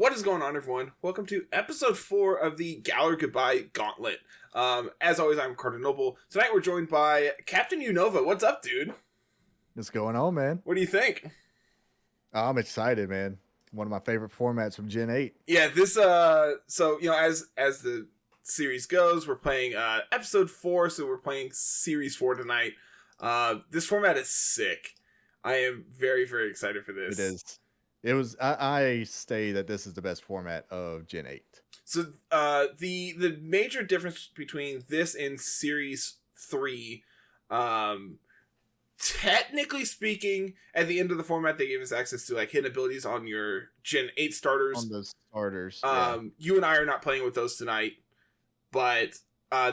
What is going on, everyone? Welcome to episode 4 of the Galar Goodbye Gauntlet. As always, I'm Carter Noble. Tonight we're joined by Captain Unova. What's up, dude? What's going on, man? What do you think? I'm excited, man. One of my favorite formats from Gen 8. Yeah, this, so, as the series goes, we're playing, episode 4, so we're playing series 4 tonight. This format is sick. I am very, very excited for this. It is. It was. I say that this is the best format of Gen 8. So, the major difference between this and Series 3, technically speaking, at the end of the format, they gave us access to, like, hidden abilities on your Gen 8 starters. On the starters. You and I are not playing with those tonight, but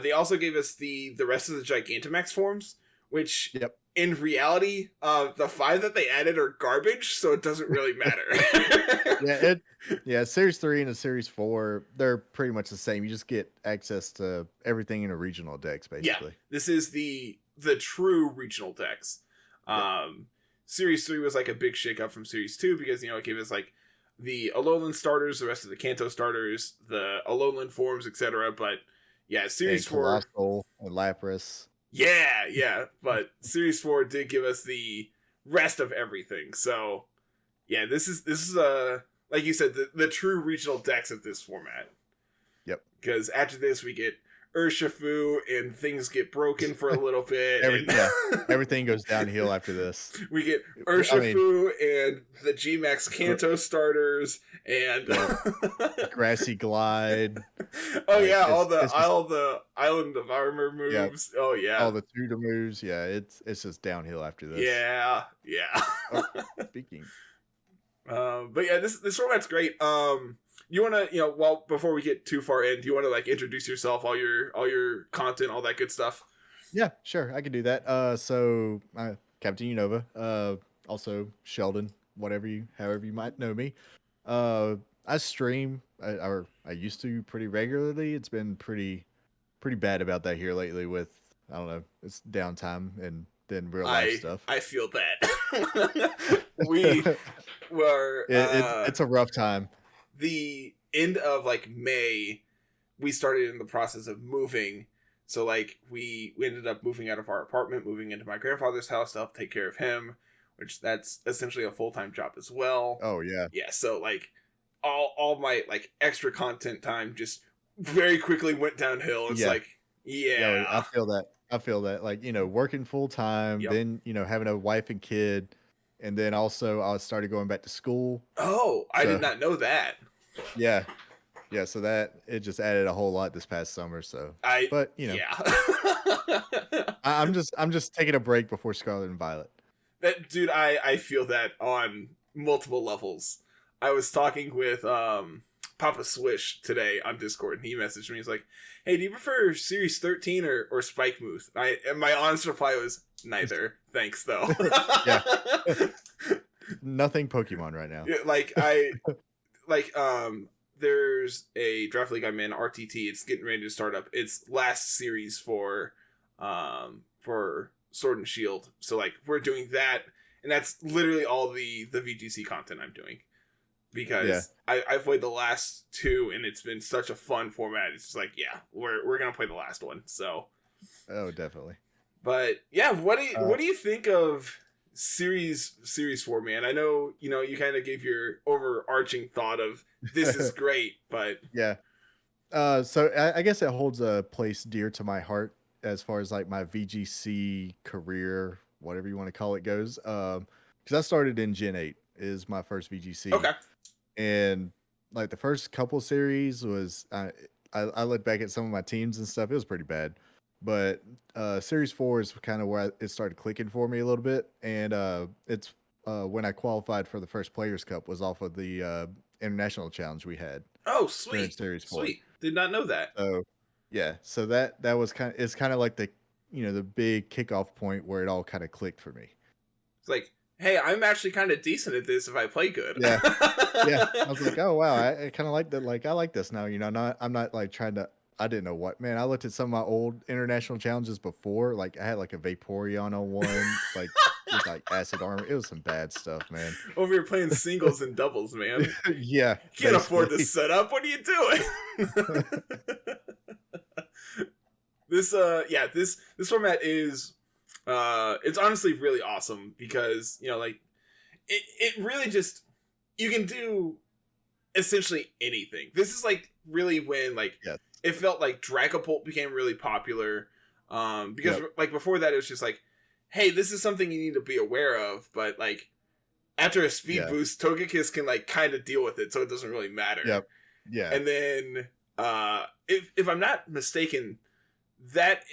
they also gave us the rest of the Gigantamax forms, which... Yep. In reality, the 5 that they added are garbage, so it doesn't really matter. Series 3 and Series 4, they're pretty much the same. You just get access to everything in a regional dex, basically. Yeah, this is the true regional dex. Series 3 was like a big shakeup from Series 2 because, it gave us like the Alolan starters, the rest of the Kanto starters, the Alolan forms, etc. But yeah, Series 4... Coalossal and Lapras. Yeah, but Series 4 did give us the rest of everything. So, yeah, this is like you said, the true regional dex of this format. Yep. Because after this, we get Urshifu, and things get broken for a little bit. Everything goes downhill after this. We get Urshifu and the G-Max Kanto starters, and Grassy Glide. Oh yeah, all the Island of Armor moves. Yeah. Oh yeah, all the Tudor moves. Yeah, it's just downhill after this. Yeah. Speaking. But yeah, this format's great. You want to, before we get too far in, do you want to like introduce yourself, all your content, all that good stuff? Yeah, sure, I can do that. So Captain Unova, also Sheldon, however you might know me. I stream, I used to pretty regularly. It's been pretty bad about that here lately with, I don't know, it's downtime and then real life stuff. I feel that. We were... it's a rough time. The end of like May, we started in the process of moving. So like we ended up moving out of our apartment, moving into my grandfather's house to help take care of him, which that's essentially a full-time job as well. Oh yeah. Yeah, so like all my like extra content time just very quickly went downhill. It's yeah, I feel that. Like, working full time, then, having a wife and kid, and then also I started going back to school. Oh, I did not know that. Yeah, so that it just added a whole lot this past summer. So, yeah. I'm just taking a break before Scarlet and Violet. That dude, I feel that on multiple levels. I was talking with Papa Swish today on Discord, and he messaged me. He's like, "Hey, do you prefer Series 13 or Spike Muth?" And my honest reply was neither. Thanks, though. Yeah. Nothing Pokemon right now. There's a draft league I'm in, RTT. It's getting ready to start up. It's last series for Sword and Shield. So like we're doing that, and that's literally all the VGC content I'm doing. Because I've played the last 2, and it's been such a fun format. It's just like, we're gonna play the last one. So, oh, definitely. But yeah, what do you think of Series 4, man? I know you kind of gave your overarching thought of this is great, but yeah. So I guess it holds a place dear to my heart as far as like my VGC career, whatever you want to call it, goes. Because I started in Gen 8 is my first VGC. Okay. And like the first couple series was I look back at some of my teams and stuff. It was pretty bad. But Series 4 is kind of where it started clicking for me a little bit. And it's when I qualified for the first Players' Cup was off of the international challenge we had. Oh, sweet. Series 4. Sweet. Did not know that. So, yeah. So that was it's kind of like the, the big kickoff point where it all kind of clicked for me. It's like, hey, I'm actually kind of decent at this if I play good. Yeah. I was like, oh, wow. I kind of like that. Like, I like this now. I'm not like trying to I didn't know what, man. I looked at some of my old international challenges before. Like I had like a Vaporeon on one, like with like acid armor. It was some bad stuff, man. Over here playing singles and doubles, man. Yeah, Can't afford basically. this setup. What are you doing? This format is it's honestly really awesome because, you know, like it really just, you can do essentially anything. This is like really when like Yes. it felt like Dragapult became really popular. Because like before that it was just like, hey, this is something you need to be aware of, but like after a speed boost, Togekiss can like kind of deal with it, so it doesn't really matter. Yep. Yeah. And then if I'm not mistaken, that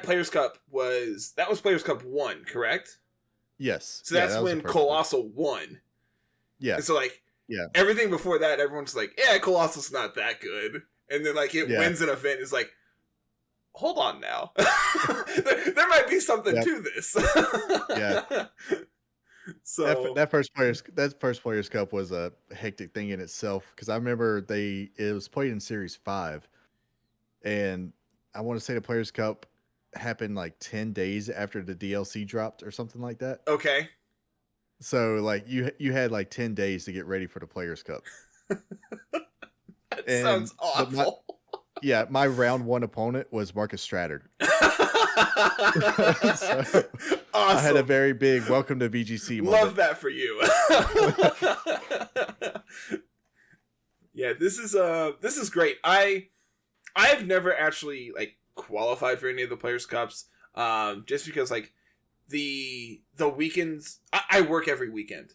Players Cup was Players Cup 1, correct? Yes. So that's when Coalossal won. Yeah. And so like everything before that, everyone's like, yeah, Coalossal's not that good. And then like it wins an event, is like, hold on now. there might be something to this. Yeah. So that first Players Cup was a hectic thing in itself, because I remember it was played in Series 5, and I want to say the Players Cup happened like 10 days after the DLC dropped or something like that. Okay. So like you had like 10 days to get ready for the Players Cup. That sounds awful. My round 1 opponent was Marcus Strattard. So, awesome. I had a very big welcome to VGC moment. Love that for you. Yeah, this is great. I have never actually like qualified for any of the Players Cups, just because like the weekends, I work every weekend,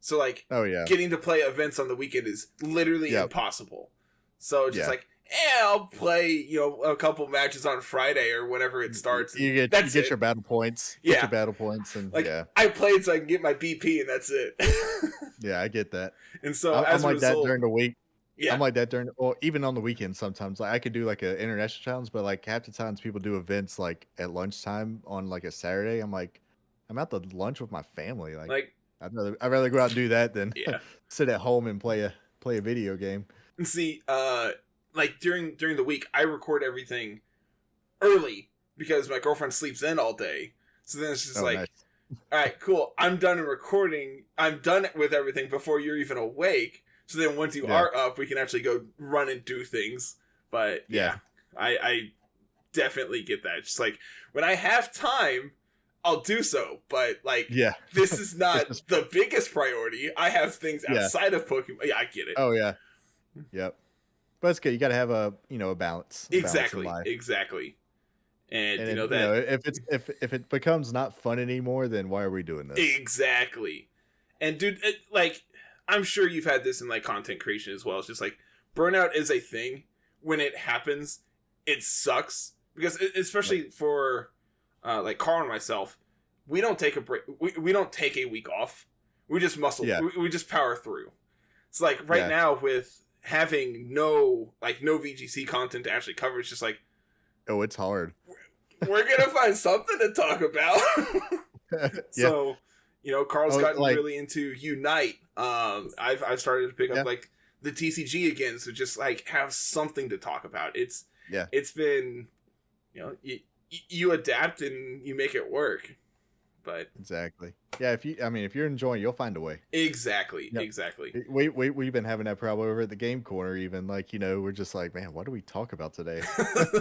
so like getting to play events on the weekend is literally impossible. So just like, I'll play, you know, a couple matches on Friday or whenever it starts. You get your battle points. Get your battle points, and like, I played so I can get my BP, and that's it. Yeah, I get that. And so I'm like that during the week. Yeah. I'm like that even on the weekend sometimes. Like I could do like an international challenge, but like half the times people do events like at lunchtime on like a Saturday. I'm like, I'm out to lunch with my family. Like I'd rather go out and do that than sit at home and play a video game. And see, like during the week, I record everything early because my girlfriend sleeps in all day. So then it's just nice. All right, cool. I'm done recording. I'm done with everything before you're even awake. So then once you are up, we can actually go run and do things. But I definitely get that. Just like when I have time, I'll do so. But like, this is not the biggest priority. I have things outside of Pokemon. Yeah, I get it. Oh yeah. Yep. But it's good. You got to have a balance. Exactly. Balance in life. exactly. And you know that, you know, if it becomes not fun anymore, then why are we doing this? Exactly. And dude, like, I'm sure you've had this in like content creation as well. It's just like burnout is a thing. When it happens, it sucks, because especially for like Carl and myself, we don't take a break. We don't take a week off. We just muscle. We just power through. It's like right now with having no VGC content to actually cover, it's just like, oh, it's hard. We're gonna find something to talk about. So, you know, Carl's gotten really into Unite. I've started to pick up like the TCG again, so just like have something to talk about. It's been, you know, you adapt and you make it work. But exactly. Yeah, if you're enjoying, you'll find a way. Exactly. We've been having that problem over at the Game Corner, even, like, you know, we're just like, man, what do we talk about today?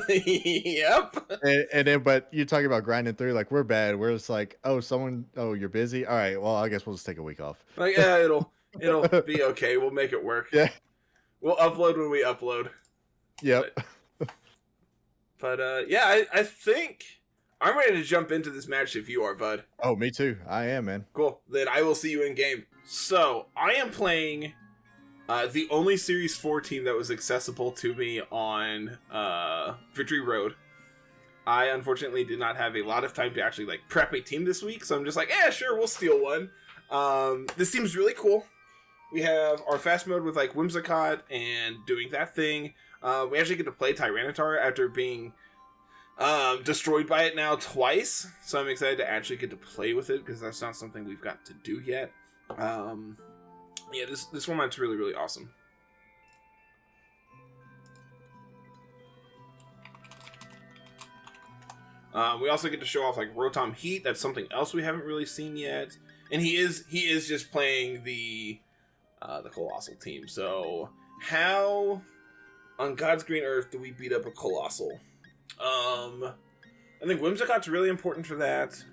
Yep. And then, but you're talking about grinding through, like, we're bad. We're just like, you're busy. All right, well, I guess we'll just take a week off. Like, yeah, it'll be okay. We'll make it work. Yeah. We'll upload when we upload. Yep. But I think I'm ready to jump into this match if you are, bud. Oh, me too. I am, man. Cool. Then I will see you in game. So, I am playing the only Series 4 team that was accessible to me on Victory Road. I unfortunately did not have a lot of time to actually like prep a team this week, so I'm just like, sure, we'll steal one. This team's really cool. We have our fast mode with like Whimsicott and doing that thing. We actually get to play Tyranitar after being destroyed by it now twice, so I'm excited to actually get to play with it because that's not something we've got to do yet. This format's really, really awesome. We also get to show off like Rotom Heat. That's something else we haven't really seen yet. And he is just playing the Coalossal team. So how on God's green earth do we beat up a Coalossal? I think Whimsicott's really important for that.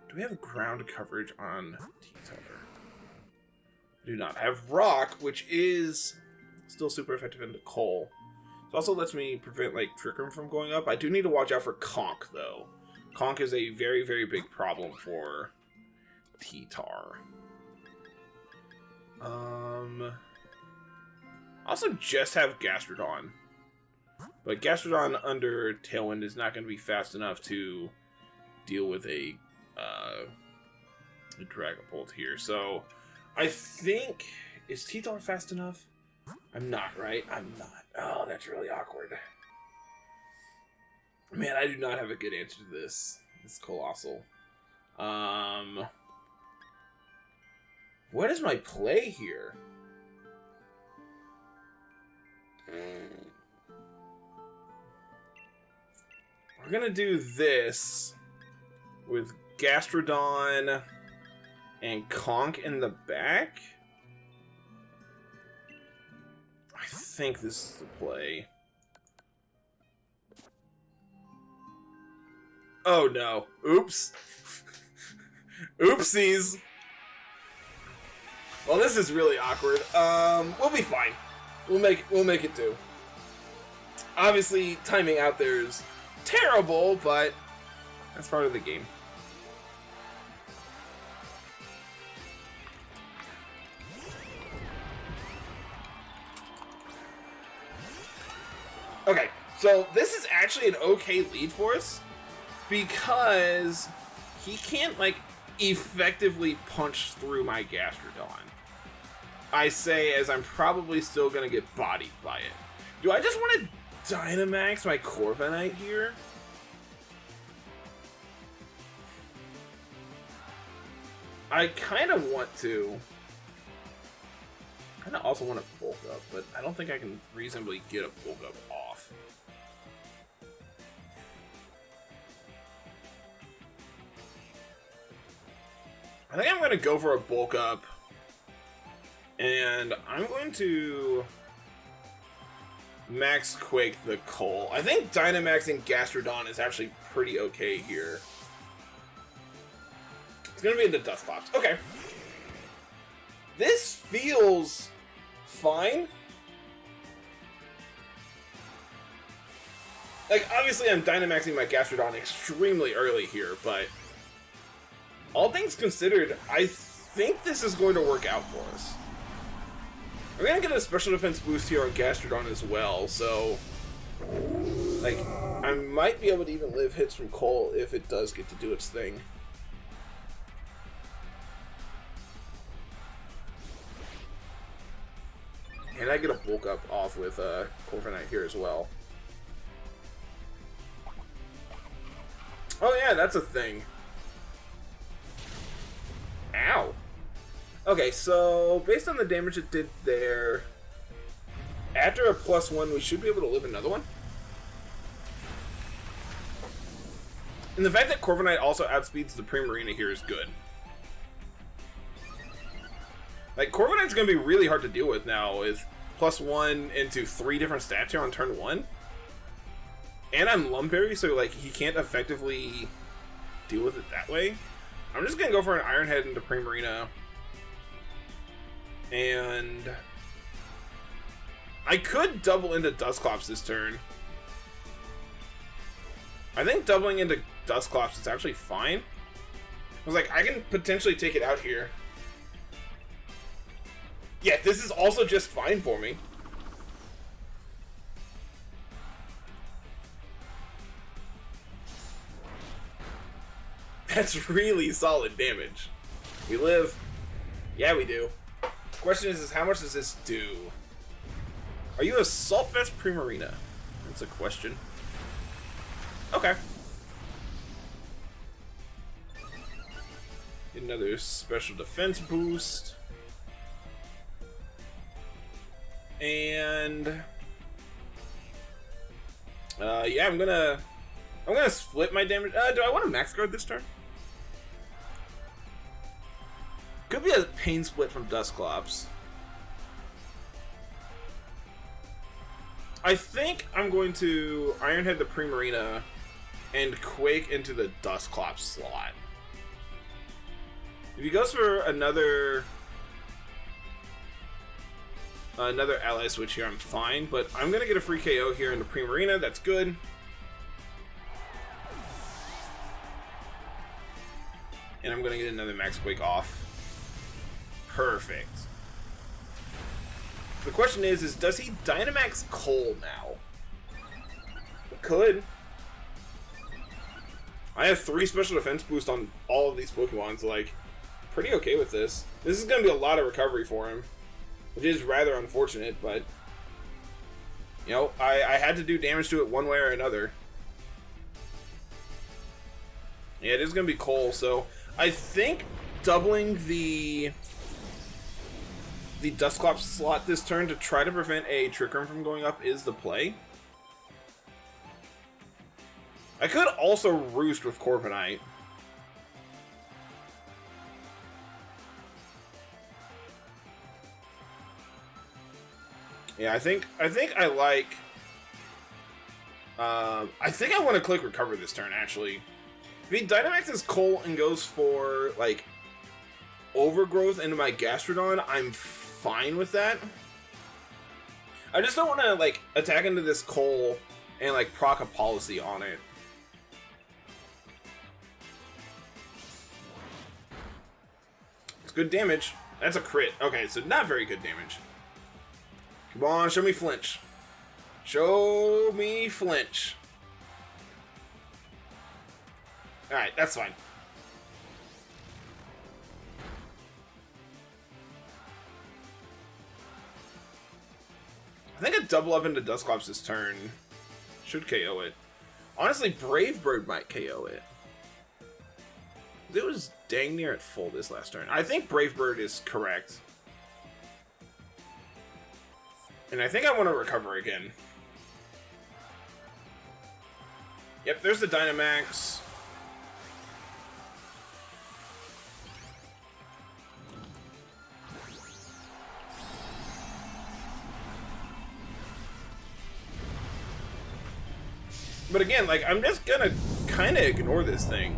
Do we have ground coverage on T-Tyler? Do not have Rock, which is still super effective into Coal. It also lets me prevent like Trick Room from going up. I do need to watch out for Conk though. Conk is a very, very big problem for T-Tar. I also just have Gastrodon. But Gastrodon under Tailwind is not going to be fast enough to deal with a Dragapult here. So I think, is T-Tar fast enough? I'm not, right? I'm not. Oh, that's really awkward. Man, I do not have a good answer to this. This Coalossal. What is my play here? We're gonna do this with Gastrodon and Conk in the back. I think this is the play. Oh no. Oops. Oopsies. Well, this is really awkward. We'll be fine. We'll make it do. Obviously, timing out there is terrible, but that's part of the game. Okay, so this is actually an okay lead for us because he can't, like, effectively punch through my Gastrodon. I say as I'm probably still going to get bodied by it. Do I just want to Dynamax my Corviknight here? I kind of want to. I kind of also want to bulk up, but I don't think I can reasonably get a bulk up off. I think I'm going to go for a bulk up, and I'm going to Max Quake the Coal. I think Dynamaxing Gastrodon is actually pretty okay here. It's going to be into Dusclops. Okay. This feels fine. Like, obviously I'm Dynamaxing my Gastrodon extremely early here, but all things considered, I think this is going to work out for us. We're going to get a special defense boost here on Gastrodon as well, so like, I might be able to even live hits from Coal if it does get to do its thing. And I get a bulk up off with Corviknight here as well. Oh yeah, that's a thing. Ow. Okay, so based on the damage it did there, after a +1, we should be able to live another one. And the fact that Corviknight also outspeeds the Primarina here is good. Like, Corviknight's going to be really hard to deal with now with +1 into 3 different stats here on turn 1. And I'm Lumberry, so like he can't effectively deal with it that way. I'm just going to go for an Iron Head into Primarina. And I could double into Dusclops this turn. I think doubling into Dusclops is actually fine. I was like, I can potentially take it out here. Yeah, this is also just fine for me. That's really solid damage. We live. Yeah, we do. Question is how much does this do? Are you a Salt Vest Primarina? That's a question. Okay. Get another special defense boost. And Yeah, I'm gonna split my damage. Do I want to max guard this turn? Could be a pain split from Dusclops. I think I'm going to Ironhead the Primarina and Quake into the Dusclops slot. If he goes for another ally switch here, I'm fine, but I'm gonna get a free KO here in the Primarina. That's good. And I'm gonna get another Max Quake off. Perfect. The question is does he Dynamax Cole now? Could. I have 3 special defense boost on all of these Pokemon, so like, pretty okay with this. This is gonna be a lot of recovery for him, which is rather unfortunate, but you know, I had to do damage to it one way or another. Yeah, it is gonna be Cole, so I think doubling the Dusclops slot this turn to try to prevent a Trick Room from going up is the play. I could also Roost with Corviknight. Yeah, I think I like. I think I want to click Recover this turn, actually. If he Dynamaxes Cole and goes for like Overgrowth into my Gastrodon, I'm fine with that. I just don't want to like attack into this Cole and like proc a policy on it. It's good damage. That's a crit. Okay, so not very good damage. Come on, show me flinch. Show me flinch. Alright, that's fine. I think a double up into Dusclops this turn should KO it. Honestly, Brave Bird might KO it. It was dang near at full this last turn. I think Brave Bird is correct. And I think I want to recover again. Yep, there's the Dynamax. But again, like, I'm just gonna kind of ignore this thing.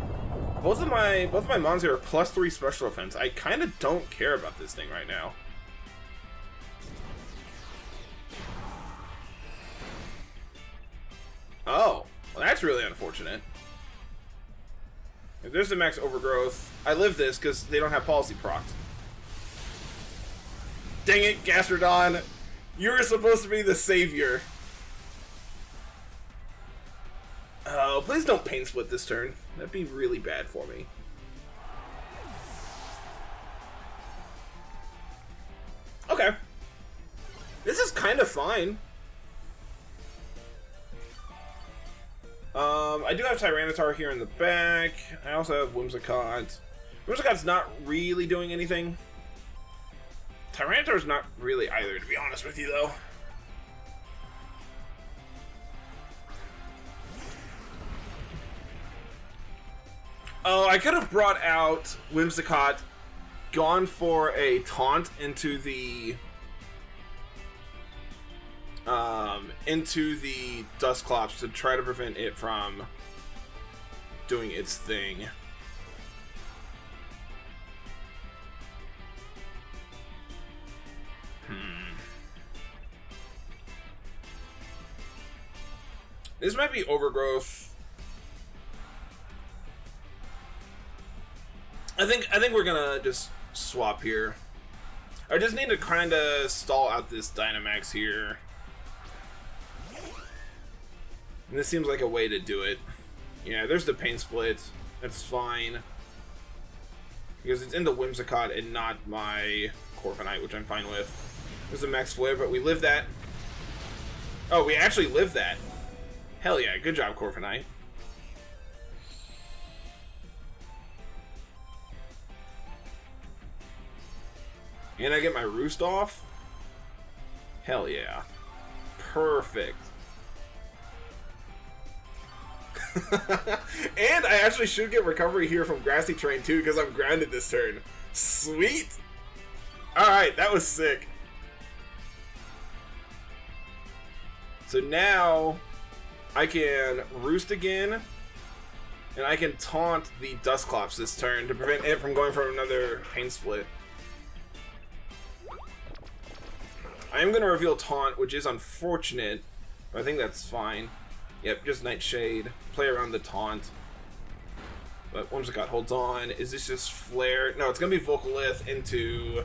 Both of my mons here are +3 special defense. I kind of don't care about this thing right now. Oh, well, that's really unfortunate. If there's the max Overgrowth, I live this because they don't have policy procced. Dang it, Gastrodon! You were supposed to be the savior. Oh, please don't Pain Split this turn. That'd be really bad for me. Okay. This is kind of fine. I do have Tyranitar here in the back. I also have Whimsicott. Whimsicott's not really doing anything. Tyranitar's not really either, to be honest with you, though. Oh, I could have brought out Whimsicott, gone for a taunt into the Dusclops to try to prevent it from doing its thing. This might be Overgrowth. I think we're gonna just swap here. I just need to kind of stall out this Dynamax here. And this seems like a way to do it. Yeah, there's the Pain Split. That's fine. Because it's in the Whimsicott and not my Corviknight, which I'm fine with. There's the Max Flare, but we live that. Oh, we actually live that. Hell yeah, good job, Corviknight. And I get my Roost off? Hell yeah. Perfect. And I actually should get recovery here from Grassy Terrain too, because I'm grounded this turn. Sweet! Alright, that was sick. So now I can Roost again, and I can taunt the Dusclops this turn to prevent it from going for another Pain Split. I am going to reveal Taunt, which is unfortunate, but I think that's fine. Yep, just Nightshade. Play around the Taunt. But Whimsicott holds on. Is this just Flare? No, it's going to be Volcalith into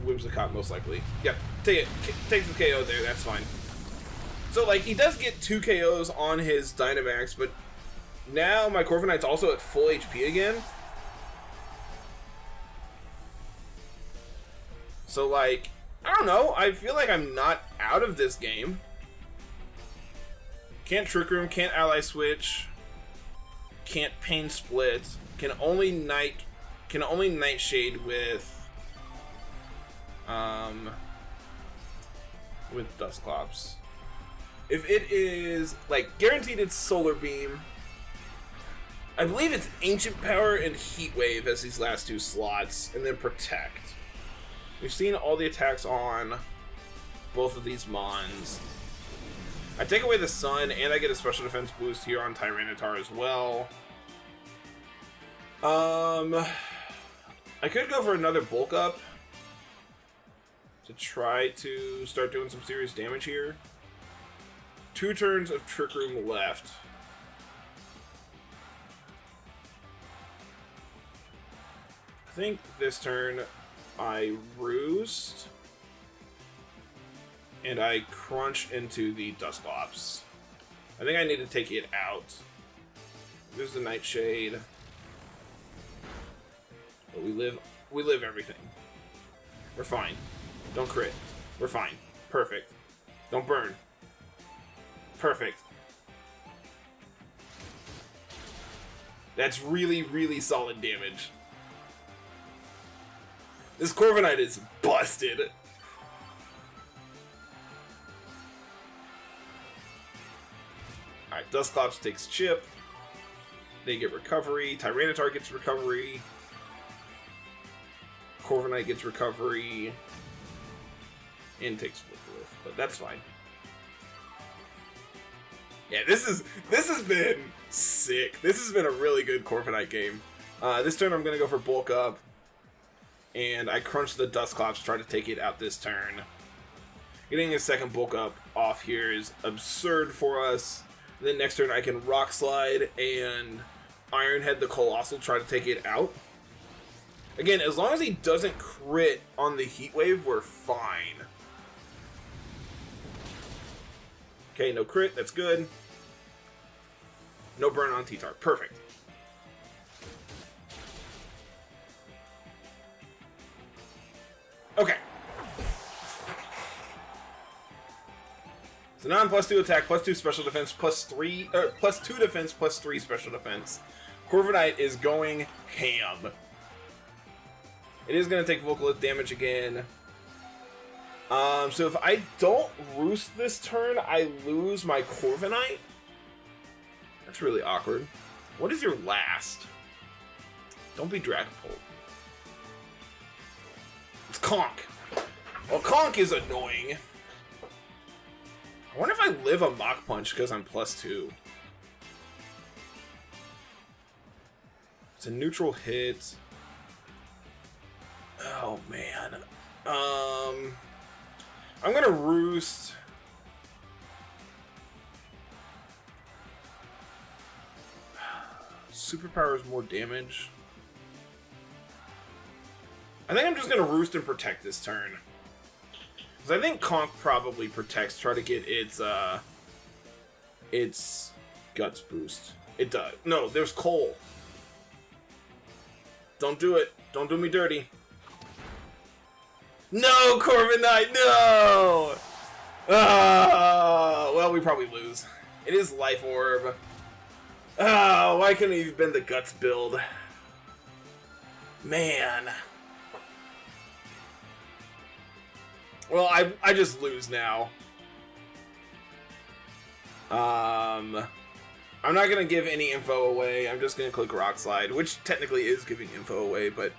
Whimsicott, most likely. Yep, take it. Take the KO there, that's fine. So, like, he does get 2 KOs on his Dynamax, but now my Corviknight's also at full HP again. So, like, I don't know. I feel like I'm not out of this game. Can't Trick Room, can't Ally Switch, can't Pain Split, can only Nightshade with Dusclops. If it is, like, guaranteed it's Solar Beam, I believe it's Ancient Power and Heat Wave as these last 2 slots, and then Protect. We've seen all the attacks on both of these Mons. I take away the Sun, and I get a special defense boost here on Tyranitar as well. I could go for another Bulk Up to try to start doing some serious damage here. 2 turns of Trick Room left. I think this turn I Roost, and I crunch into the Dusclops. I think I need to take it out. There's the Nightshade. But we live everything. We're fine. Don't crit. We're fine. Perfect. Don't burn. Perfect. That's really, really solid damage. This Corviknight is busted. Alright, Dusclops takes Chip. They get recovery. Tyranitar gets recovery. Corviknight gets recovery. And takes Volcalith, but that's fine. Yeah, this has been sick. This has been a really good Corviknight game. This turn I'm gonna go for Bulk Up. And I crunch the Dusclops, try to take it out this turn. Getting a second Bulk Up off here is absurd for us. Then next turn I can Rock Slide and Iron Head the Coalossal, try to take it out. Again, as long as he doesn't crit on the Heat Wave, we're fine. Okay, no crit, that's good. No burn on T-Tar, perfect. Okay. So now I'm +2 attack, +2 special defense, +2 defense, +3 special defense. Corviknight is going ham. It is going to take Volcalith damage again. So if I don't Roost this turn, I lose my Corviknight. That's really awkward. What is your last? Don't be Dragapult. It's Conk. Well, Conk is annoying. I wonder if I live a Mach Punch because I'm +2. It's a neutral hit. Oh, man. I'm gonna Roost. Superpower is more damage. I think I'm just gonna Roost and Protect this turn. Because I think Conk probably protects, try to get its Guts boost. It does. No, there's Coal. Don't do it. Don't do me dirty. No, Corviknight, no! Well, we probably lose. It is Life Orb. Oh, why couldn't it have been the Guts build? Man. Well, I just lose now. I'm not gonna give any info away. I'm just gonna click Rock Slide, which technically is giving info away, but...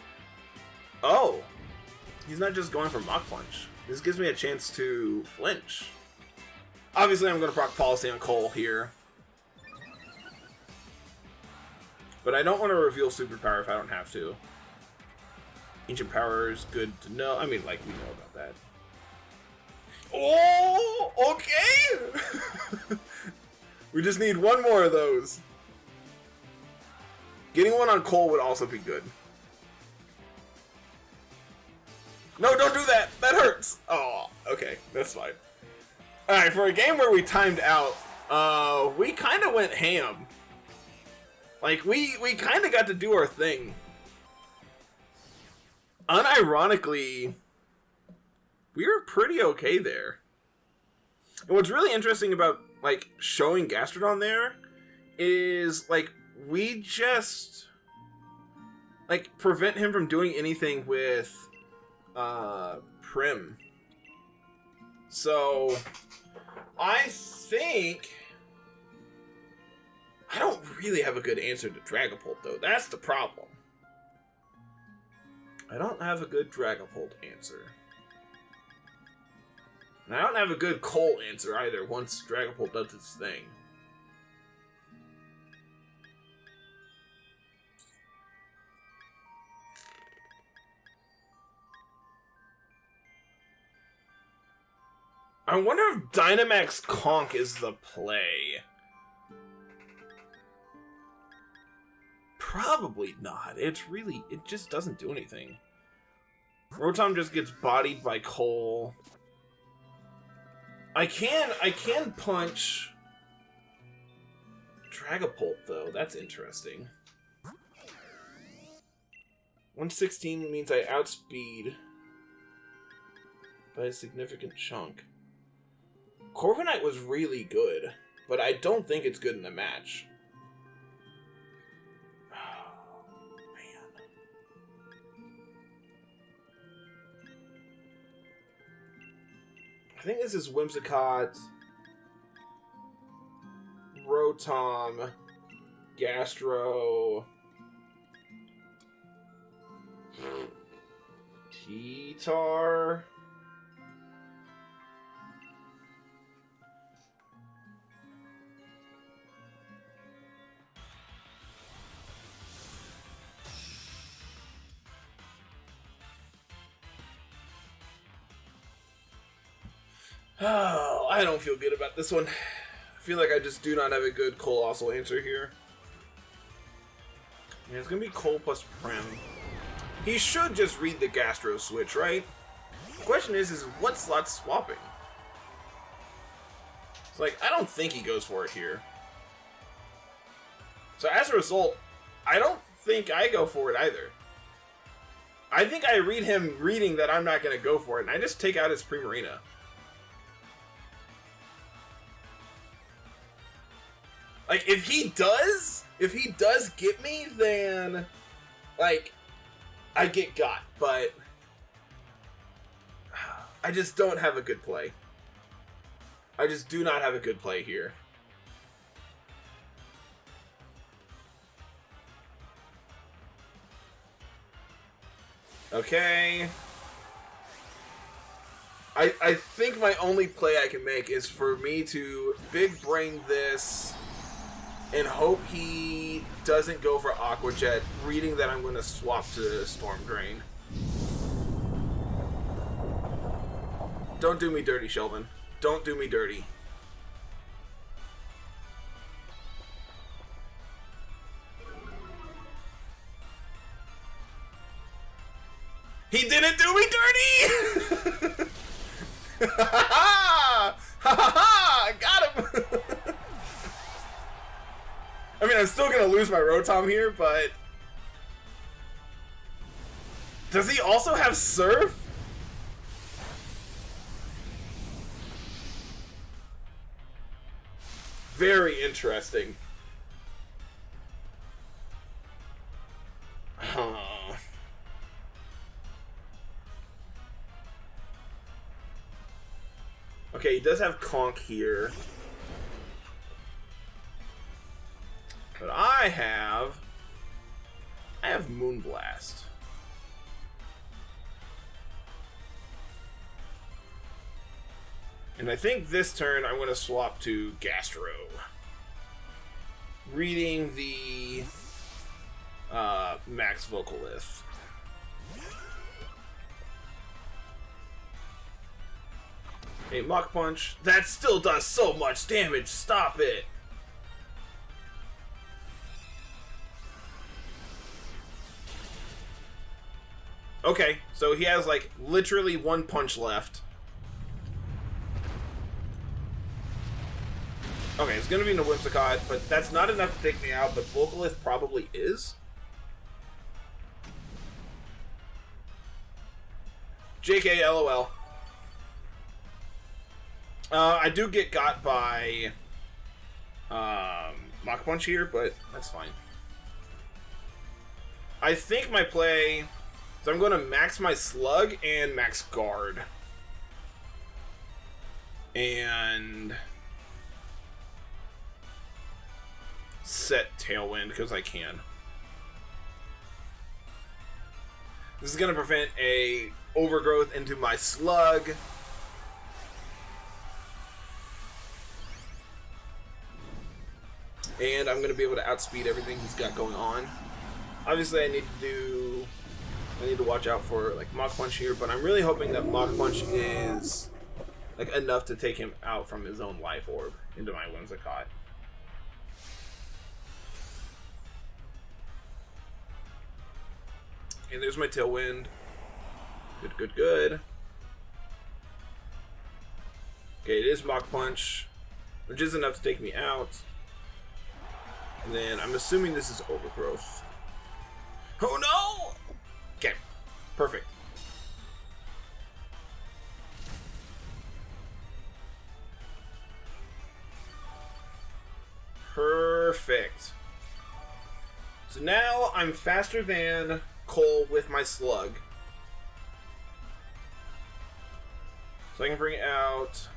Oh! He's not just going for Mach Punch. This gives me a chance to flinch. Obviously, I'm gonna proc Policy on Cole here. But I don't want to reveal Superpower if I don't have to. Ancient Power is good to know. I mean, like, we know about that. Oh! Okay! We just need one more of those. Getting one on Cole would also be good. No, don't do that! That hurts! Oh, okay. That's fine. Alright, for a game where we timed out, we kind of went ham. Like, we kind of got to do our thing. Unironically, we were pretty okay there. And what's really interesting about, like, showing Gastrodon there is, like, we just, like, prevent him from doing anything with, Prim. So, I think... I don't really have a good answer to Dragapult, though. That's the problem. I don't have a good Dragapult answer. And I don't have a good Cole answer either once Dragapult does its thing. I wonder if Dynamax Conk is the play. Probably not. It just doesn't do anything. Rotom just gets bodied by Cole. I can punch Dragapult though. That's interesting. 116 means I outspeed by a significant chunk. Corviknight was really good, but I don't think it's good in the match. I think this is Whimsicott, Rotom, Gastro, T-Tar. Oh, I don't feel good about this one. I feel like I just do not have a good Coalossal answer here. Yeah, it's gonna be Cole plus Prim. He should just read the Gastro switch, right? The question is what slot's swapping? It's like, I don't think he goes for it here. So as a result, I don't think I go for it either. I think I read him reading that I'm not gonna go for it, and I just take out his Primarina. Like, if he does get me, then, like, I get got, but I just don't have a good play. I just do not have a good play here. Okay. I think my only play I can make is for me to big brain this and hope he doesn't go for Aqua Jet, reading that I'm going to swap to Storm Drain. Don't do me dirty, Sheldon. Don't do me dirty. He didn't do me dirty! Ha ha ha! Got him! I mean, I'm still gonna lose my Rotom here, but... Does he also have Surf? Very interesting. Huh. Okay, he does have Conk here. I have Moonblast. And I think this turn I'm going to swap to Gastro. Reading the Max Vocalith. A Mach Punch. That still does so much damage. Stop it. Okay, so he has like literally one punch left. Okay, it's gonna be a Whimsicott, but that's not enough to take me out, but Vocalith probably is. JK, LOL. I do get got by Mach Punch here, but that's fine. I think my play... So I'm going to max my Slug and max Guard. And... set Tailwind, because I can. This is going to prevent a overgrowth into my Slug. And I'm going to be able to outspeed everything he's got going on. Obviously, I need to watch out for like Mach Punch here, but I'm really hoping that Mach Punch is like enough to take him out from his own Life Orb into my Whimsicott. And there's my Tailwind. Good, good, good. Okay, it is Mach Punch, which is enough to take me out. And then I'm assuming this is Overgrowth. Oh no! Okay, perfect. Perfect. So now I'm faster than Cole with my Slug. So I can bring out...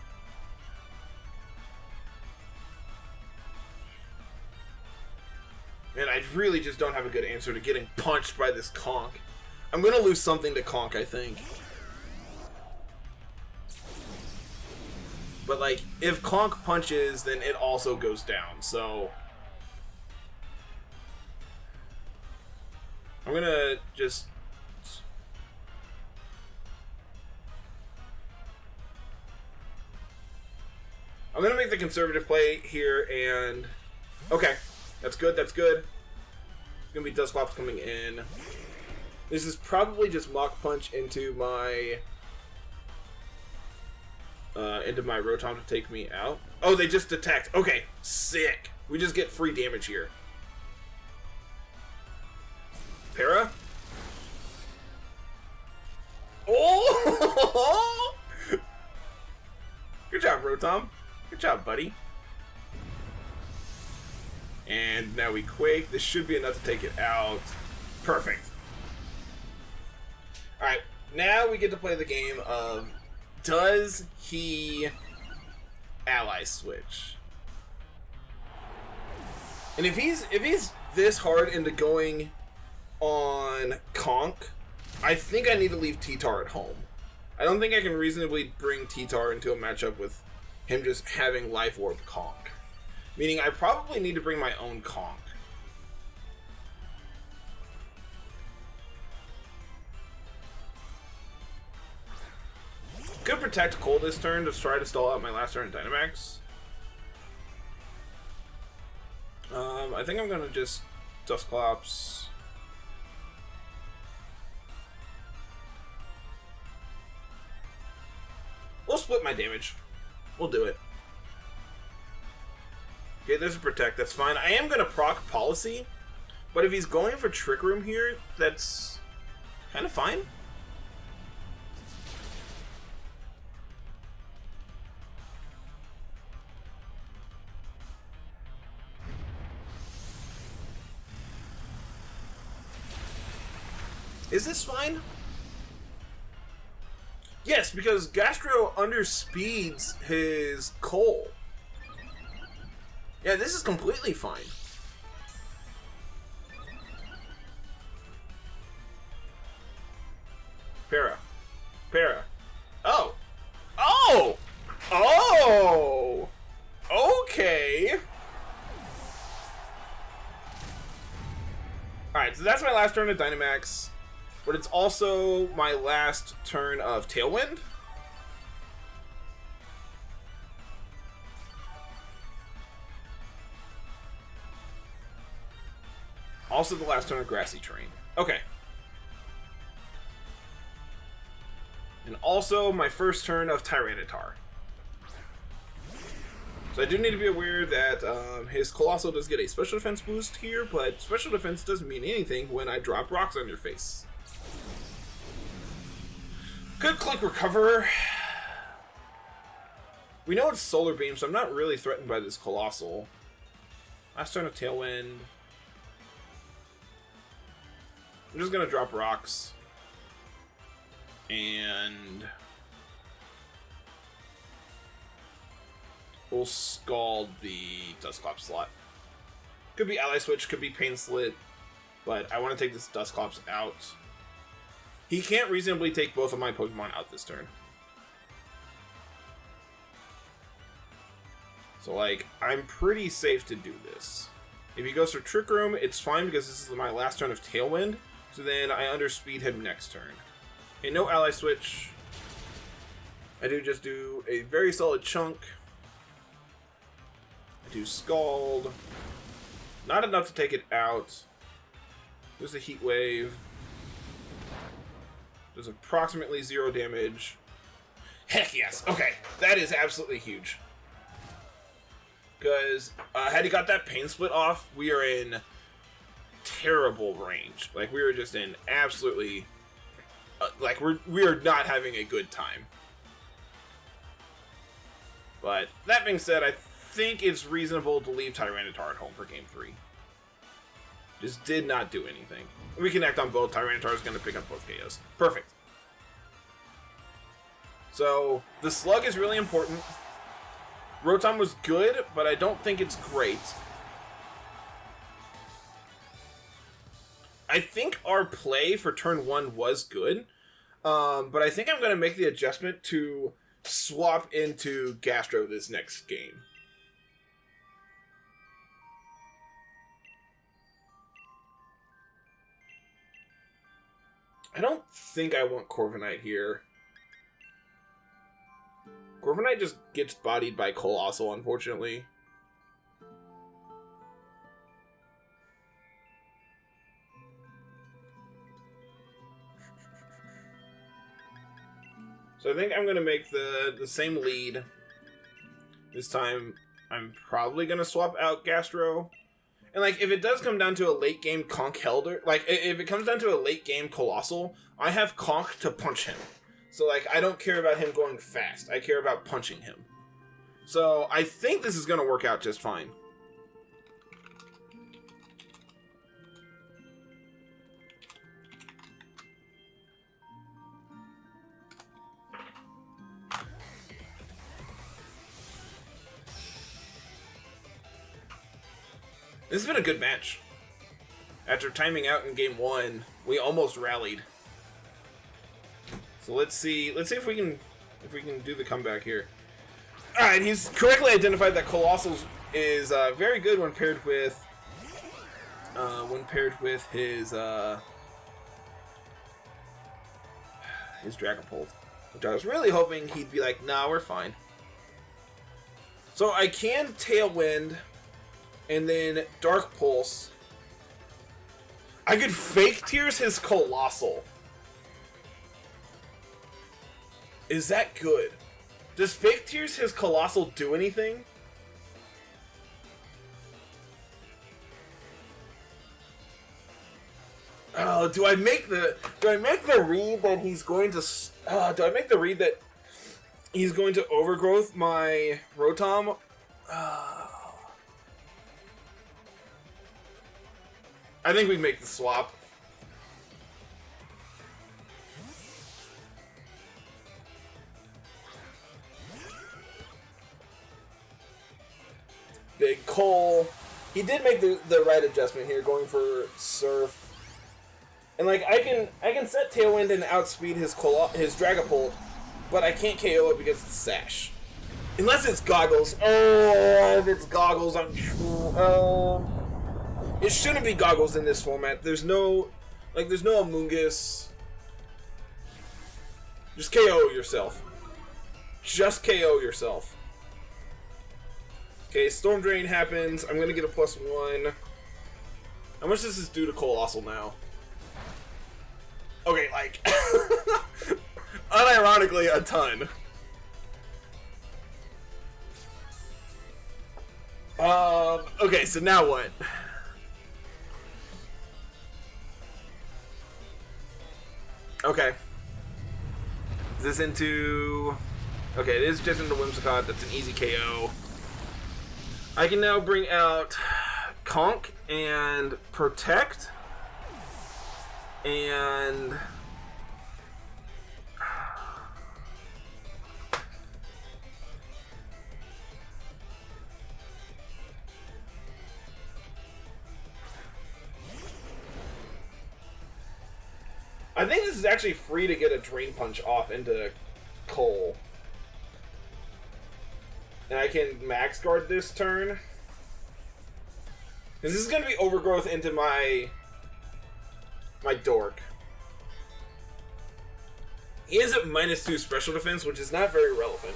And I really just don't have a good answer to getting punched by this Conk. I'm going to lose something to Conk, I think. But, like, if Conk punches, then it also goes down, so... I'm going to just... I'm going to make the conservative play here, and... Okay. That's good, that's good. It's gonna be Dusclops coming in. This is probably just Mach Punch into my Rotom to take me out. Oh, they just detect. Okay, sick. We just get free damage here. Para? Oh! Good job, Rotom. Good job, buddy. And now we Quake. This should be enough to take it out. Perfect. Alright, now we get to play the game of, does he ally switch? And if he's this hard into going on Conk, I think I need to leave T-Tar at home. I don't think I can reasonably bring T-Tar into a matchup with him just having Life Orb Conk. Meaning I probably need to bring my own Conk. Could protect Cole this turn to try to stall out my last turn in Dynamax. I think I'm going to just Dusclops. We'll split my damage. We'll do it. Okay, there's a Protect, that's fine. I am going to proc Policy, but if he's going for Trick Room here, that's kind of fine. Is this fine? Yes, because Gastro underspeeds his Cole. Yeah, this is completely fine. so that's my last turn of Dynamax, but it's also my last turn of Tailwind. Also the last turn of Grassy Terrain. Okay. And also my first turn of Tyranitar. So I do need to be aware that his Coalossal does get a special defense boost here, but special defense doesn't mean anything when I drop rocks on your face. Good Click Recover. We know it's Solar Beam, so I'm not really threatened by this Coalossal. Last turn of Tailwind. I'm just gonna drop rocks. And we'll Scald the Dusclops slot. Could be Ally Switch, could be Pain Slit, but I want to take this Dusclops out. He can't reasonably take both of my Pokemon out this turn. So, like, I'm pretty safe to do this. If he goes for Trick Room, it's fine because this is my last turn of Tailwind. So then I underspeed him next turn. Okay, no Ally Switch. I do just do a very solid chunk. I do Scald. Not enough to take it out. There's a Heat Wave. Does approximately 0 damage. Heck yes! Okay, that is absolutely huge. Because had he got that Pain Split off, we are in terrible range. Like, we were just in absolutely... like, we are not having a good time. But, that being said, I think it's reasonable to leave Tyranitar at home for Game 3. Just did not do anything. We connect on both. Tyranitar is going to pick up both KOs. Perfect. So, the Slug is really important. Rotom was good, but I don't think it's great. I think our play for turn 1 was good, but I think I'm going to make the adjustment to swap into Gastro this next game. I don't think I want Corviknight here. Corviknight just gets bodied by Coalossal, unfortunately. So I think I'm going to make the same lead. This time, I'm probably going to swap out Gastro. And, like, if it does come down to a late game Conch Helder, like, if it comes down to a late game Coalossal, I have Conch to punch him. So, like, I don't care about him going fast. I care about punching him. So, I think this is going to work out just fine. This has been a good match. After timing out in game 1, we almost rallied. So let's see if we can do the comeback here. All right, he's correctly identified that Coalossal is very good when paired with his Dragapult, which I was really hoping he'd be like, nah, we're fine. So I can Tailwind and then Dark Pulse. I could Fake Tears his Coalossal. Is that good? Does Fake Tears his Coalossal do anything? Oh, do I make the read that he's going to do I make the read that he's going to Overgrowth my Rotom? I think we make the swap. Big Cole. He did make the right adjustment here, going for Surf. And like I can set Tailwind and outspeed his Dragapult, but I can't KO it because it's Sash. Unless it's Goggles. Oh, if it's Goggles, I'm It shouldn't be goggles in this format. There's no Amoonguss. Just KO yourself. Just KO yourself. Okay, Storm Drain happens. I'm gonna get a +1. How much does this do to Coalossal now? Okay, like... unironically, a ton. Okay, so now what? Okay. Is this into... Okay, it is just into Whimsicott. That's an easy KO. I can now bring out Conk and Protect. And... I think this is actually free to get a Drain Punch off into Cole. And I can Max Guard this turn. Because this is going to be Overgrowth into my Dork. He is at -2 special defense, which is not very relevant.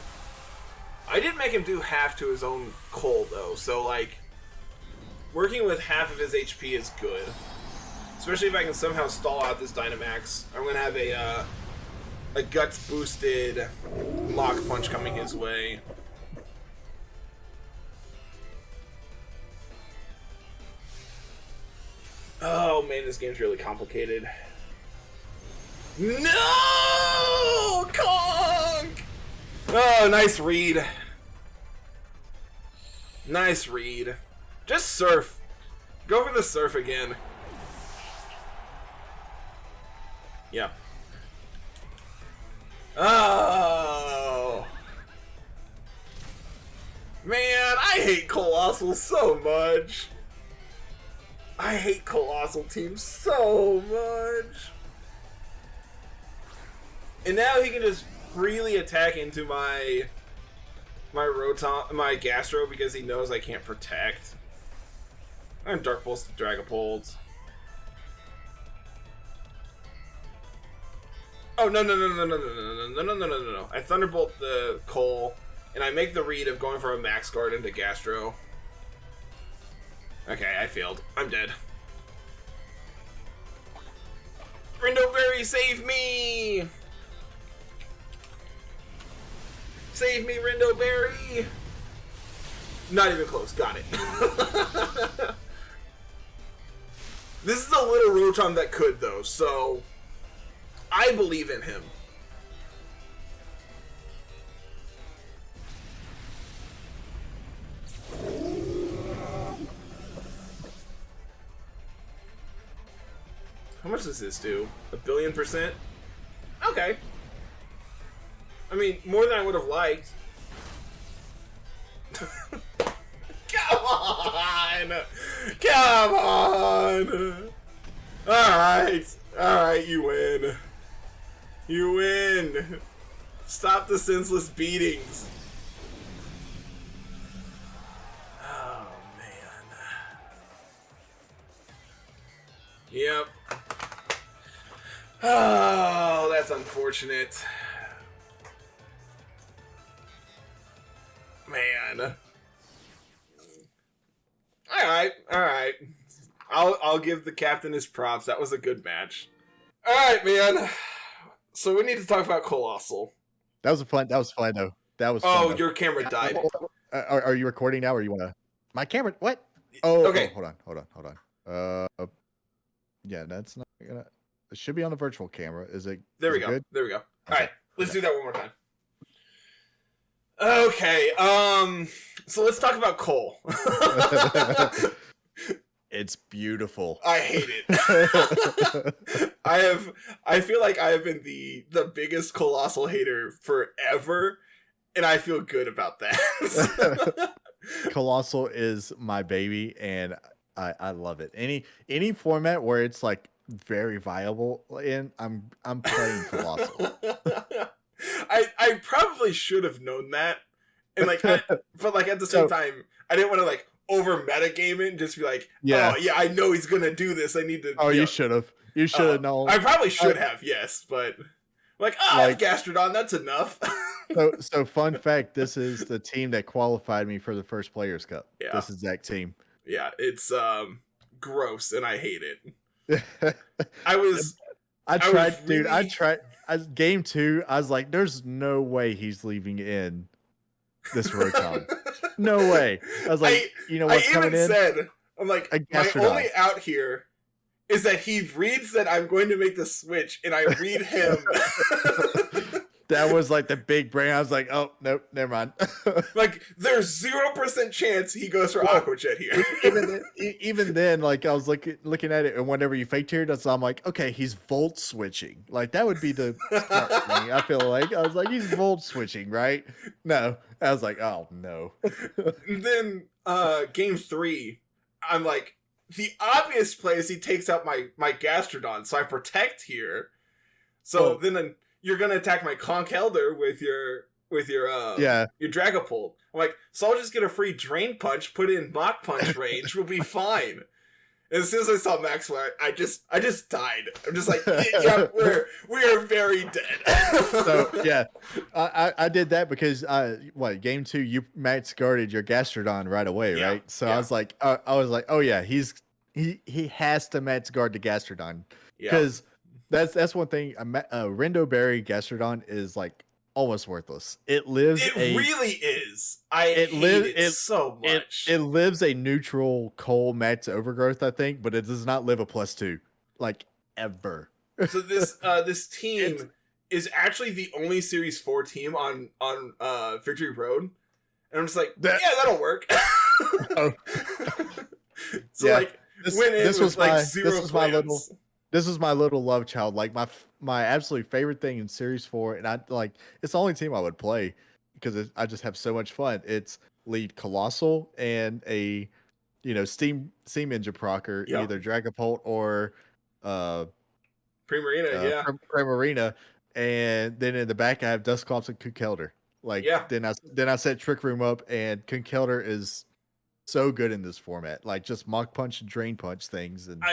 I did make him do half to his own Cole, though. So, like, working with half of his HP is good. Especially if I can somehow stall out this Dynamax. I'm going to have a Guts-boosted Lock Punch coming his way. Oh man, this game's really complicated. No! Conk! Oh, nice read. Nice read. Just Surf. Go for the Surf again. Yeah. Oh! Man, I hate Coalossal so much. I hate Coalossal teams so much. And now he can just freely attack into my Gastro because he knows I can't protect. I'm Dark Pulse to Dragapult. Oh no. I Thunderbolt the Cole, and I make the read of going for a Max Guard into Gastro. Okay, I failed. I'm dead. Rindo Berry, save me! Save me, Rindo Berry! Not even close. Got it. This is a little Rotom that could, though, so I believe in him. How much does this do? 1,000,000,000%? Okay. I mean, more than I would have liked. Come on! Come on! Alright. Alright, you win. You win. Stop the senseless beatings. Oh, man. Yep. Oh, that's unfortunate. Man. Alright. I'll give the captain his props. That was a good match. Alright, man. So we need to talk about Coalossal. That was fun though. That was fun. Oh, though. Your camera died. Are you recording now or you wanna my camera what? Oh, okay. Oh, hold on. Yeah, that's not gonna it should be on a virtual camera. Is it There we is it go. good? There we go. Okay. Alright, let's do that one more time. Okay, so let's talk about Cole. It's beautiful. I hate it. I feel like I have been the biggest Coalossal hater forever, and I feel good about that. Coalossal is my baby, and I love it. Any format where it's like very viable in, I'm playing Coalossal. I probably should have known that, and like, but like at the same time, I didn't want to like over metagaming and just be like, Yeah. oh yeah, I know he's gonna do this. I need to. Oh, you should have. You should have known. I probably should have, yes, but like, I have Gastrodon. That's enough. So fun fact: this is the team that qualified me for the first Players Cup. Yeah. This exact team. Yeah, it's gross, and I hate it. Game 2, I was like, there's no way he's leaving in this Rotom. No way. I was like, you know what's coming in? I even said, I'm like, my only out here is that he reads that I'm going to make the switch, and I read him. That was like the big brain. I was like, oh, nope, never mind. Like, there's 0% chance he goes for Aqua Jet here. even then, like, I was looking at it, and whenever you fake tiered us, I'm like, okay, he's Volt switching. Like, that would be the smart thing, I feel like. I was like, he's Volt switching, right? No. I was like, oh, no. Then, game 3, I'm like, the obvious play is he takes out my Gastrodon, so I protect here. So then you're gonna attack my Conch Elder with your Dragapult. I'm like, so I'll just get a free Drain Punch, put it in Mach Punch range, we'll be fine. And as soon as I saw Maxwell, I just died. I'm just like, yeah, we are very dead. So yeah, I did that because game 2 you max guarded your Gastrodon right away, right? So I was like, oh yeah, he has to max guard the Gastrodon because that's one thing. Rindo Berry Gastrodon is like almost worthless. It lives. It really is. I hate it so much. It lives a neutral coal max overgrowth, I think, but it does not live a +2, like ever. So this team is actually the only Series 4 team on Victory Road, and I'm just like, yeah, that'll work. So like, this was my little love child. Like my absolute favorite thing in Series 4, and it's the only team I would play because I just have so much fun. It's lead Coalossal and a steam engine procer, either Dragapult or Primarina, Primarina, and then in the back I have Dusclops and Conkeldurr. Then I set Trick Room up, and Conkeldurr is so good in this format. Like, just Mach Punch and Drain Punch things, and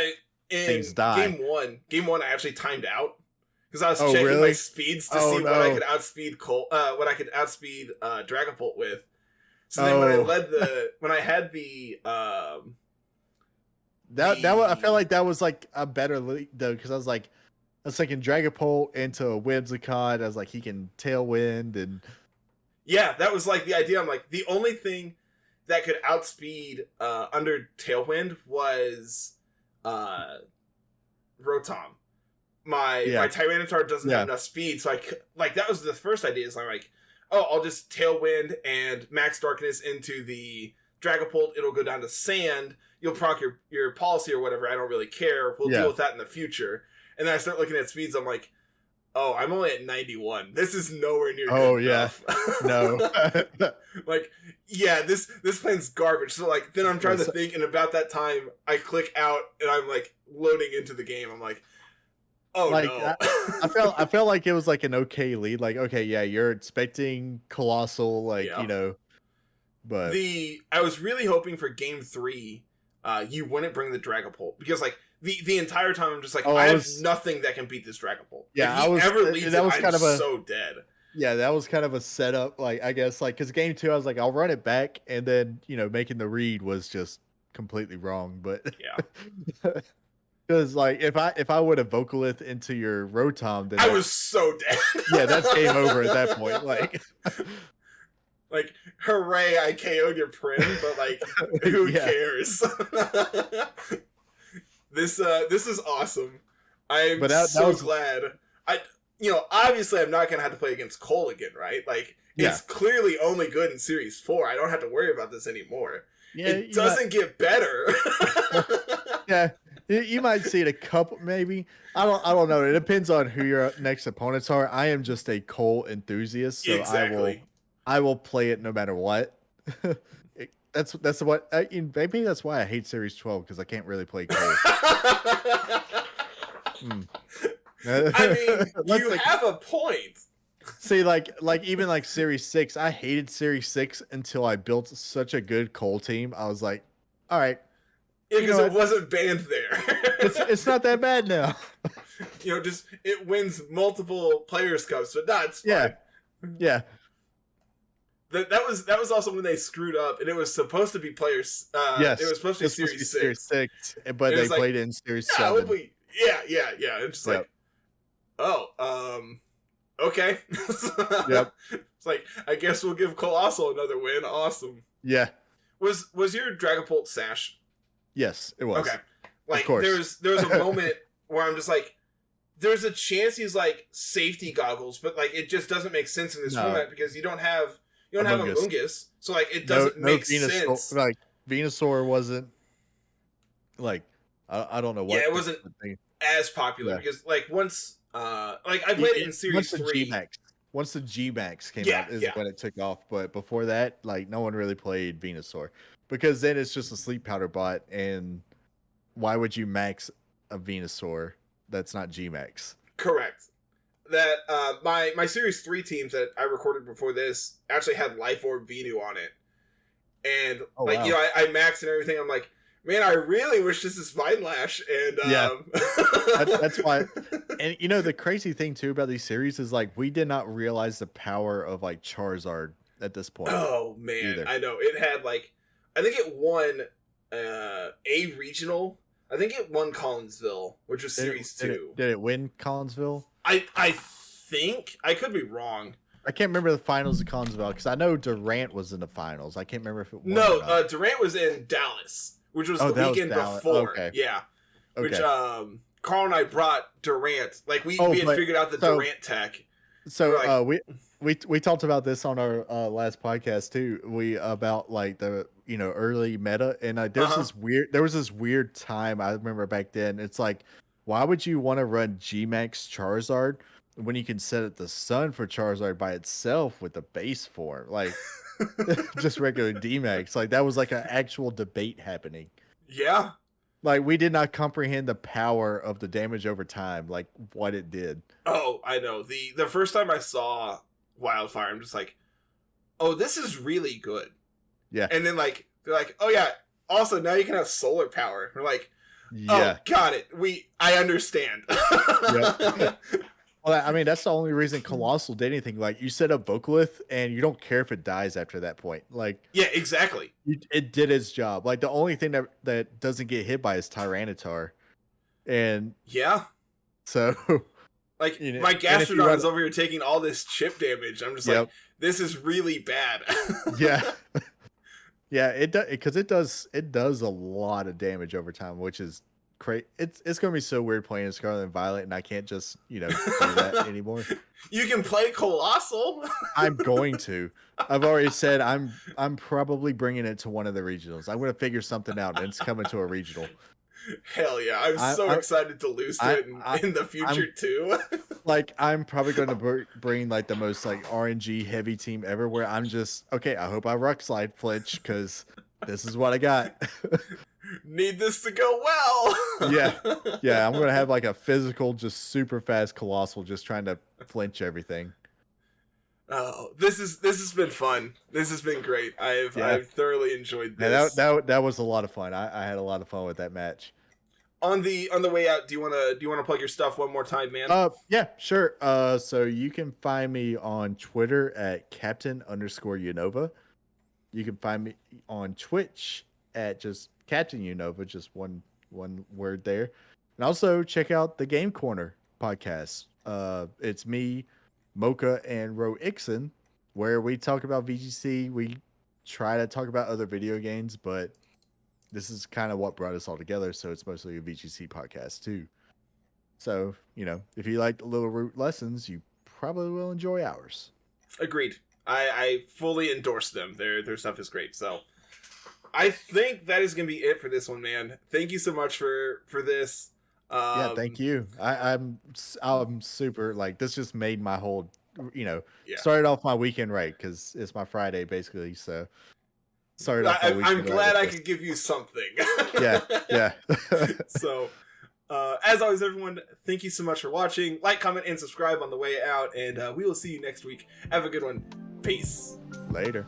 things die. Game one, I actually timed out because I was checking my speeds to see what I could outspeed Dragapult with. So then when I had the I felt like that was like a better lead though, because I was thinking Dragapult into a Whimsicott. I was like, he can Tailwind, and that was like the idea. I'm like, the only thing that could outspeed under Tailwind was Rotom. My Tyranitar doesn't have enough speed, so that was the first idea. Is I'm like, oh, I'll just Tailwind and Max Darkness into the Dragapult. It'll go down to Sand. You'll proc your policy or whatever. I don't really care. We'll deal with that in the future. And then I start looking at speeds. I'm like, oh, I'm only at 91. This is nowhere near good enough. No. This plan's garbage. So then I'm trying to think, and about that time I click out and I'm like loading into the game. I'm like, oh no. I felt like it was like an okay lead. Like, okay, yeah, you're expecting Coalossal, but I was really hoping for game 3 you wouldn't bring the Dragapult, because the entire time I'm just like, I have nothing that can beat this Dragapult. Yeah, if he ever leads I'm so dead. Yeah, that was kind of a setup, I guess, because game 2 I was like, I'll run it back, and then making the read was just completely wrong. But because if I would have Vocalith into your Rotom, then I was so dead. Yeah, that's game over at that point. Hooray, I KO'd your Prim, but who cares? This is awesome. I'm glad. Obviously I'm not gonna have to play against Cole again, right? It's clearly only good in Series 4. I don't have to worry about this anymore. Yeah, it doesn't get better. Yeah, you might see it a couple, maybe. I don't know. It depends on who your next opponents are. I am just a Cole enthusiast, so exactly. I will play it no matter what. That's what maybe that's why I hate Series 12, because I can't really play Cole. I mean, you have a point. See, like even like Series 6, I hated Series 6 until I built such a good Cole team. I was like, all right, Yeah, you know because it what? wasn't banned there. It's not that bad now. Just it wins multiple players cups, but nah, it's Yeah. fine. Yeah. That was also when they screwed up, and it was supposed to be players. Yes. It was supposed to be It's supposed to be Series Series 6. 6, but And they it's like, played it in Series yeah, 7. yeah. It's just Yep. like, oh, okay. Yep. It's like, I guess we'll give Coalossal another win. Awesome. Yeah. Was your Dragapult Sash? Yes, it was. Okay. Like, of course. there was a moment where I'm just like, there's a chance he's like safety goggles, but like it just doesn't make sense in this format because you don't have Amoonguss. So like it doesn't make Venusaur, sense. like Venusaur wasn't like I don't know what. Yeah, it wasn't as popular because like once like I played it in Series 3. Once the G Max came out is when it took off, but before that, like no one really played Venusaur because then it's just a sleep powder bot, and why would you max a Venusaur that's not G Max? Correct. That my Series 3 teams that I recorded before this actually had Life Orb Venu on it, and I maxed and everything. I'm like, man, I really wish this is Vine Lash, and that's why. And the crazy thing too about these series is like we did not realize the power of like Charizard at this point. Oh man, I know it had like I think it won a regional. I think it won Collinsville, which was Series 2. Did it win Collinsville? I think I could be wrong. I can't remember the finals of Collinsville because I know Durant was in the finals. I can't remember if it won. No, Durant was in Dallas, which was the weekend before. Okay. Yeah. Okay. Which Carl and I brought Durant. Like we had figured out the Durant tech. So we talked about this on our last podcast too. About like the early meta, and there was this weird time I remember back then. It's like, why would you want to run Gmax Charizard when you can set it the Sun for Charizard by itself with the base form, like just regular D-Max? Like that was like an actual debate happening. Yeah. Like we did not comprehend the power of the damage over time, like what it did. Oh, I know. The first time I saw Wildfire, I'm just like, oh, this is really good. Yeah. And then like they're like, oh yeah, also now you can have solar power. We're like, oh, got it. I understand. Yeah. Well, I mean, that's the only reason Coalossal did anything. Like, you set up Vocalith, and you don't care if it dies after that point. Like, yeah, exactly. It did its job. Like, the only thing that doesn't get hit by is Tyranitar, and yeah, so like my Gastrodon is over here taking all this chip damage. I'm just like, this is really bad. Yeah, yeah, it does because it does a lot of damage over time, which is. It's gonna be so weird playing Scarlet and Violet, and I can't just do that anymore. You can play Coalossal. I'm going to. I've already said I'm probably bringing it to one of the regionals. I'm gonna figure something out, and it's coming to a regional. Hell yeah! I'm excited to lose to it in the future too. Like I'm probably going to bring like the most like RNG heavy team ever, where I'm just okay. I hope I Rock Slide flinch because this is what I got. Need this to go well. Yeah. I'm gonna have like a physical, just super fast Coalossal, just trying to flinch everything. Oh, this has been fun. This has been great. I've thoroughly enjoyed this. Yeah, that was a lot of fun. I had a lot of fun with that match. On the way out, do you wanna plug your stuff one more time, man? Yeah, sure. So you can find me on Twitter at Captain_Unova. You can find me on Twitch at just Captain Unova, just one word there. And also check out the Game Corner podcast. It's me, Mocha, and Ro Ixon, where we talk about VGC. We try to talk about other video games, but this is kind of what brought us all together, so it's mostly a VGC podcast too. So, if you like the Little Root lessons, you probably will enjoy ours. Agreed. I fully endorse them. Their stuff is great. So I think that is going to be it for this one, man. Thank you so much for this. Yeah, thank you. I'm super like this. Just made my whole, started off my weekend right because it's my Friday basically. So started off. I'm glad I could give you something. Yeah. So, As always, everyone, thank you so much for watching. Like, comment, and subscribe on the way out, and we will see you next week. Have a good one. Peace. Later.